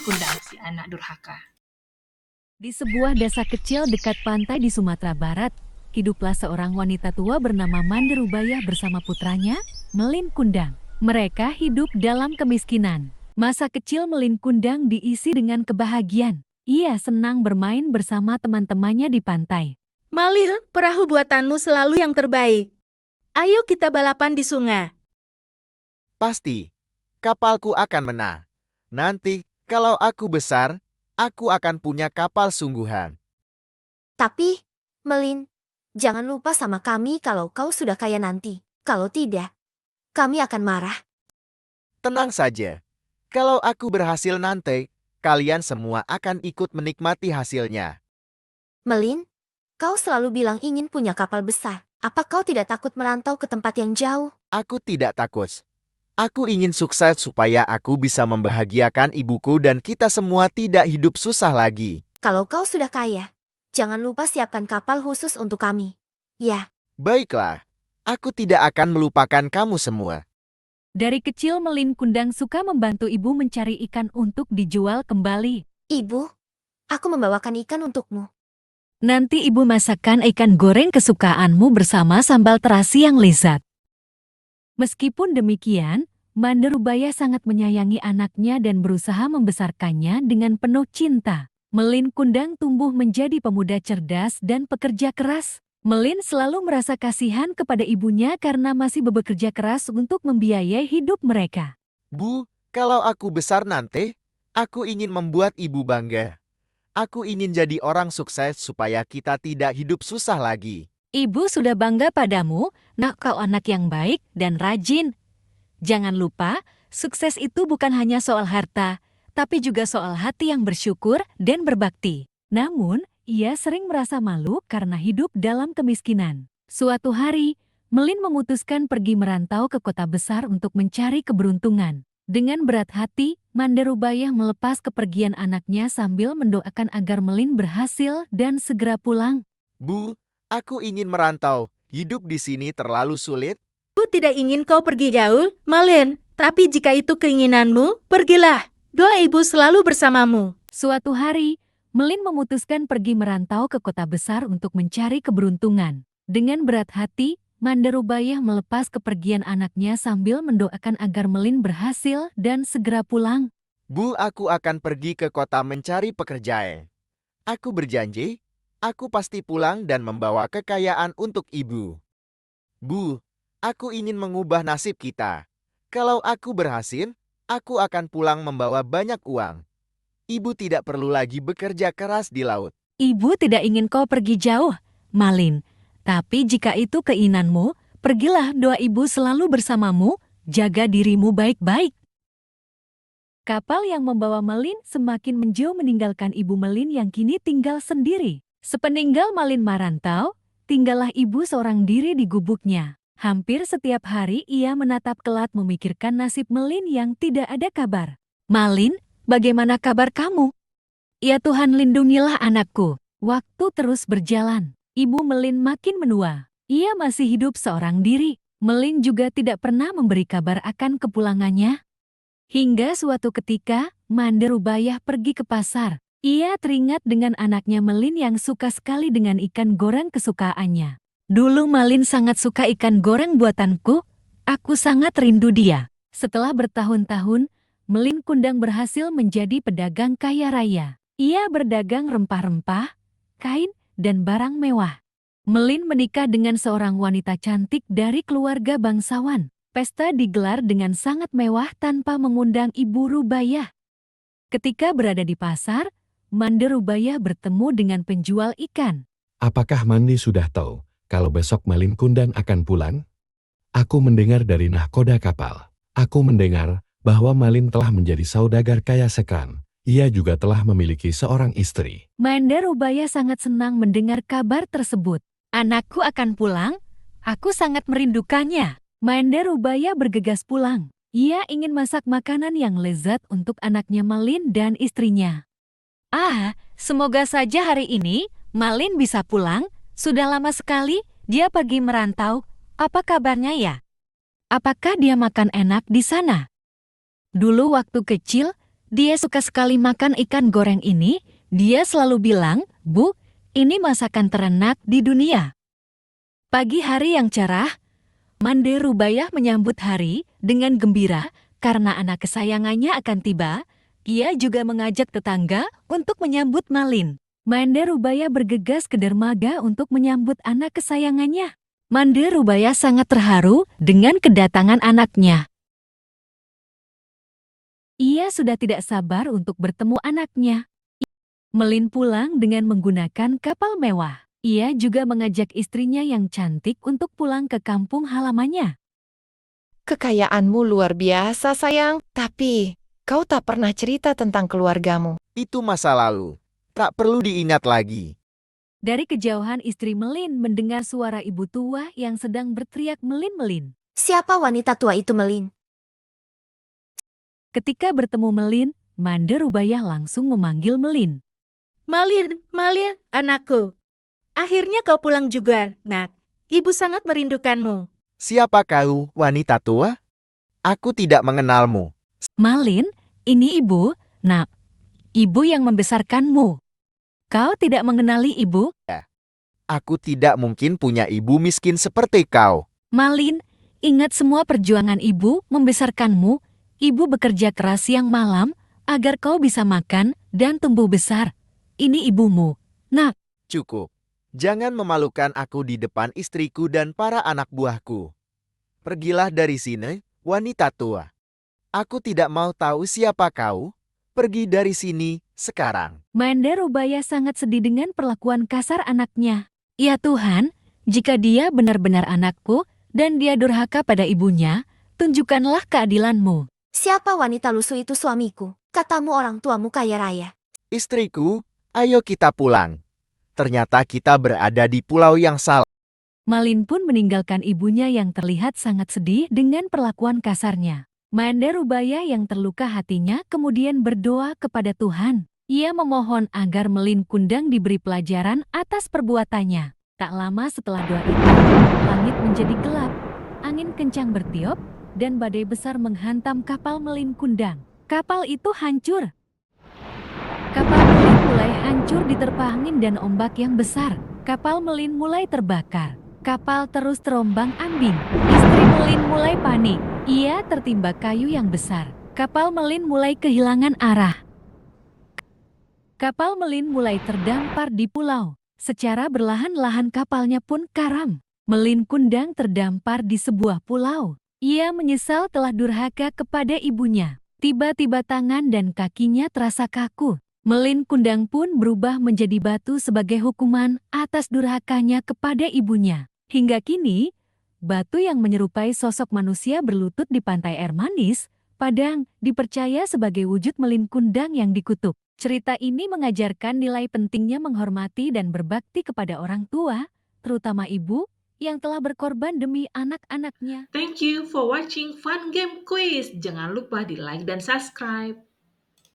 Kundang si anak durhaka. Di sebuah desa kecil dekat pantai di Sumatera Barat, hiduplah seorang wanita tua bernama Manderubaya bersama putranya, Melin Kundang. Mereka hidup dalam kemiskinan. Masa kecil Melin Kundang diisi dengan kebahagiaan. Ia senang bermain bersama teman-temannya di pantai. Malin, perahu buatanmu selalu yang terbaik. Ayo kita balapan di sungai. Pasti, kapalku akan menang. Nanti, kalau aku besar, aku akan punya kapal sungguhan. Tapi, Melin, jangan lupa sama kami kalau kau sudah kaya nanti. Kalau tidak, kami akan marah. Tenang saja. Kalau aku berhasil nanti, kalian semua akan ikut menikmati hasilnya. Melin, kau selalu bilang ingin punya kapal besar. Apa kau tidak takut merantau ke tempat yang jauh? Aku tidak takut. Aku ingin sukses supaya aku bisa membahagiakan ibuku dan kita semua tidak hidup susah lagi. Kalau kau sudah kaya, jangan lupa siapkan kapal khusus untuk kami. Ya, Baiklah, aku tidak akan melupakan kamu semua. Dari kecil Melin Kundang suka membantu ibu mencari ikan untuk dijual kembali. Ibu, aku membawakan ikan untukmu. Nanti ibu masakkan ikan goreng kesukaanmu bersama sambal terasi yang lezat. Meskipun demikian, Manderubaya sangat menyayangi anaknya dan berusaha membesarkannya dengan penuh cinta. Melin Kundang tumbuh menjadi pemuda cerdas dan pekerja keras. Melin selalu merasa kasihan kepada ibunya karena masih bekerja keras untuk membiayai hidup mereka. Bu, kalau aku besar nanti, aku ingin membuat ibu bangga. Aku ingin jadi orang sukses supaya kita tidak hidup susah lagi. Ibu sudah bangga padamu, nak kau anak yang baik dan rajin. Jangan lupa, sukses itu bukan hanya soal harta, tapi juga soal hati yang bersyukur dan berbakti. Namun, ia sering merasa malu karena hidup dalam kemiskinan. Suatu hari, Melin memutuskan pergi merantau ke kota besar untuk mencari keberuntungan. Dengan berat hati, Manderubaya melepas kepergian anaknya sambil mendoakan agar Melin berhasil dan segera pulang. Bu, aku ingin merantau. Hidup di sini terlalu sulit. Aku tidak ingin kau pergi jauh, Malin. Tapi jika itu keinginanmu, pergilah. Doa ibu selalu bersamamu. Suatu hari, Melin memutuskan pergi merantau ke kota besar untuk mencari keberuntungan. Dengan berat hati, Manderubaya melepas kepergian anaknya sambil mendoakan agar Melin berhasil dan segera pulang. Bu, aku akan pergi ke kota mencari pekerjaan. Aku berjanji, aku pasti pulang dan membawa kekayaan untuk ibu. Bu, aku ingin mengubah nasib kita. Kalau aku berhasil, aku akan pulang membawa banyak uang. Ibu tidak perlu lagi bekerja keras di laut. Ibu tidak ingin kau pergi jauh, Malin. Tapi jika itu keinginanmu, pergilah, doa ibu selalu bersamamu, jaga dirimu baik-baik. Kapal yang membawa Melin semakin menjauh meninggalkan ibu Melin yang kini tinggal sendiri. Sepeninggal Melin merantau, tinggallah ibu seorang diri di gubuknya. Hampir setiap hari ia menatap kelat memikirkan nasib Melin yang tidak ada kabar. Malin, bagaimana kabar kamu? Ya Tuhan, lindungilah anakku. Waktu terus berjalan. Ibu Melin makin menua. Ia masih hidup seorang diri. Melin juga tidak pernah memberi kabar akan kepulangannya. Hingga suatu ketika, Manderubaya pergi ke pasar. Ia teringat dengan anaknya Melin yang suka sekali dengan ikan goreng kesukaannya. Dulu Melin sangat suka ikan goreng buatanku. Aku sangat rindu dia. Setelah bertahun-tahun, Melin Kundang berhasil menjadi pedagang kaya raya. Ia berdagang rempah-rempah, kain, dan barang mewah. Melin menikah dengan seorang wanita cantik dari keluarga bangsawan. Pesta digelar dengan sangat mewah tanpa mengundang Ibu Rubaya. Ketika berada di pasar, Manderubaya bertemu dengan penjual ikan. Apakah Mandi sudah tahu kalau besok Melin Kundang akan pulang? Aku mendengar dari nahkoda kapal. Aku mendengar bahwa Melin telah menjadi saudagar kaya sekarang. Ia juga telah memiliki seorang istri. Manderubaya sangat senang mendengar kabar tersebut. Anakku akan pulang, aku sangat merindukannya. Manderubaya bergegas pulang. Ia ingin masak makanan yang lezat untuk anaknya Melin dan istrinya. Semoga saja hari ini Melin bisa pulang. Sudah lama sekali dia pergi merantau. Apa kabarnya ya? Apakah dia makan enak di sana? Dulu waktu kecil, Dia suka sekali makan ikan goreng ini. Dia selalu bilang, "Bu, ini masakan terenak di dunia." Pagi hari yang cerah, Mande Rubayah menyambut hari dengan gembira karena anak kesayangannya akan tiba. Ia juga mengajak tetangga untuk menyambut Malin. Mande Rubayah bergegas ke dermaga untuk menyambut anak kesayangannya. Mande Rubayah sangat terharu dengan kedatangan anaknya. Ia sudah tidak sabar untuk bertemu anaknya. Melin pulang dengan menggunakan kapal mewah. Ia juga mengajak istrinya yang cantik untuk pulang ke kampung halamannya. Kekayaanmu luar biasa, sayang. Tapi, kau tak pernah cerita tentang keluargamu. Itu masa lalu. Tak perlu diingat lagi. Dari kejauhan istri Melin mendengar suara ibu tua yang sedang berteriak melin-melin. Siapa wanita tua itu, Melin? Ketika bertemu Melin, Mande Rubayah langsung memanggil Melin. Malin, Malin, anakku. Akhirnya kau pulang juga, nak. Ibu sangat merindukanmu. Siapa kau, wanita tua? Aku tidak mengenalmu. Malin, ini ibu, nak. Ibu yang membesarkanmu. Kau tidak mengenali ibu? Aku tidak mungkin punya ibu miskin seperti kau. Malin, ingat semua perjuangan ibu membesarkanmu. Ibu bekerja keras siang malam agar kau bisa makan dan tumbuh besar. Ini ibumu, nak. Cukup. Jangan memalukan aku di depan istriku dan para anak buahku. Pergilah dari sini, wanita tua. Aku tidak mau tahu siapa kau. Pergi dari sini sekarang. Mande Rubayah sangat sedih dengan perlakuan kasar anaknya. Ya Tuhan, jika dia benar-benar anakku dan dia durhaka pada ibunya, tunjukkanlah keadilanmu. Siapa wanita lusuh itu suamiku? Katamu orang tuamu kaya raya. Istriku, ayo kita pulang. Ternyata kita berada di pulau yang salah. Malin pun meninggalkan ibunya yang terlihat sangat sedih dengan perlakuan kasarnya. Mande Rubayah yang terluka hatinya kemudian berdoa kepada Tuhan. Ia memohon agar Melin Kundang diberi pelajaran atas perbuatannya. Tak lama setelah doa itu, langit menjadi gelap, angin kencang bertiup, dan badai besar menghantam kapal Melin Kundang. Kapal itu hancur. Kapal Melin mulai hancur diterpa angin dan ombak yang besar. Kapal Melin mulai terbakar. Kapal terus terombang-ambing. Istri Melin mulai panik. Ia tertimba kayu yang besar. Kapal Melin mulai kehilangan arah. Kapal Melin mulai terdampar di pulau. Secara berlahan-lahan kapalnya pun karam. Melin Kundang terdampar di sebuah pulau. Ia menyesal telah durhaka kepada ibunya. Tiba-tiba tangan dan kakinya terasa kaku. Melin Kundang pun berubah menjadi batu sebagai hukuman atas durhakanya kepada ibunya. Hingga kini, batu yang menyerupai sosok manusia berlutut di pantai air manis, Padang, dipercaya sebagai wujud Melin Kundang yang dikutuk. Cerita ini mengajarkan nilai pentingnya menghormati dan berbakti kepada orang tua, terutama ibu, yang telah berkorban demi anak-anaknya. Thank you for watching Fun Game Quiz. Jangan lupa di like dan subscribe.